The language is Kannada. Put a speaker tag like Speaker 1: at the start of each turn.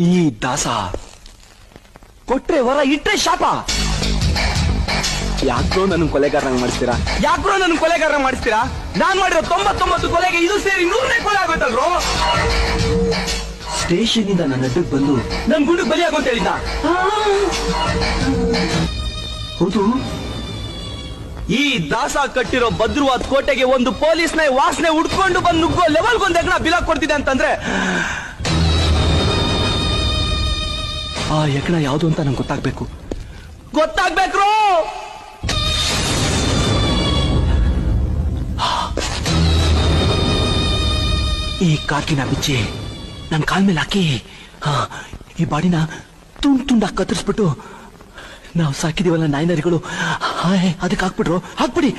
Speaker 1: ಈ ದಾಸ ಕೊಟ್ರೆ ವರ ಇಟ್ರೆ ಶಾಪ. ಯಾಕ್ರೋ ನನ್ನ ಕೊಲೆಗಾರನ ಮಾಡಿಸ್ತೀರಾ? ಯಾಕ್ರೋ ನನ್ನ ಕೊಲೆಗಾರನ ಮಾಡಿಸ್ತೀರಾ? ನಾನ್ ಮಾಡಿರೋ 99 ಕೊಲೆಗೆ ಇದು ಸೇರಿ 100ನೇ ಕೊಲೆ ಆಗೋಯ್ತಲ್ರೋ. ಸ್ಟೇಷನ್ ಇಂದ ನನ್ನ ಅಡ್ಡಕ್ಕೆ ಬಂದು ನನ್ ಗುಂಡಿಗೆ ಬಲಿಯಾಗೋ ಅಂತ ಹೇಳಿದ್ದ. ಹೌದು, ಈ ದಾಸ ಕಟ್ಟಿರೋ ಭದ್ರವಾದ ಕೋಟೆಗೆ ಒಂದು ಪೊಲೀಸ್ನ ವಾಸನೆ ಉಡ್ಕೊಂಡು ಬಂದು ನುಗ್ಗೋ ಲೆವೆಲ್ಗೊಂದು ಎಗಣ ಬಿಲಾಕ್ ಕೊಡ್ತಿದೆ ಅಂತಂದ್ರೆ ಆ ಎಗಣ ಯಾವುದು ಅಂತ ನಂಗೆ ಗೊತ್ತಾಗ್ಬೇಕ್ರೋ. ಈ ಕಾಕಿನ ಬಿಚ್ಚಿ ನನ್ ಕಾಲ್ ಮೇಲೆ ಹಾಕಿ ಈ ಬಾಡಿನ ತುಂಡಾಗಿ ಕತ್ತರಿಸ್ಬಿಟ್ಟು ನಾವು ಸಾಕಿದೀವಲ್ಲ ನಾಯಿನರಿಗಳು ಅದಕ್ಕೆ ಹಾಕ್ಬಿಡಿ.